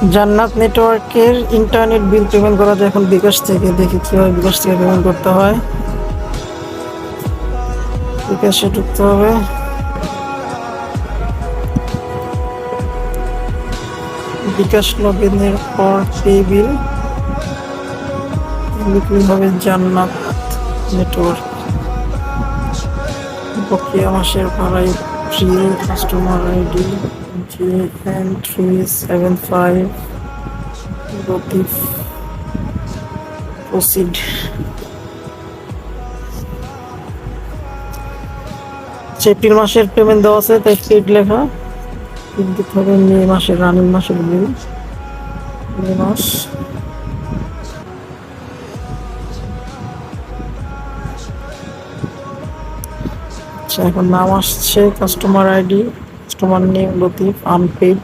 জান্নাত নেটওয়ার্কের internet bill payment করা যায় এখন বিকাশ থেকে। দেখি কিভাবে বিকাশ থেকে পেমেন্ট করতে হয়। বিকাশে ঢুকতে হবে। বিকাশ লগ ইনের পর পে বিল লিখলে হবে জান্নাত নেটওয়ার্ক। বকেয়া মাসের ভাড়া April. Customer ID GN375 Latif. Proceed. April মাসের পেমেন্ট দেওয়া আছে, তাই পেড লেখা। কিন্তু হবে মে মাসের, রানিং মাসের বিল। মে মাস। আচ্ছা, এখন নাম আসছে customer ID, customer name Latif, unpaid.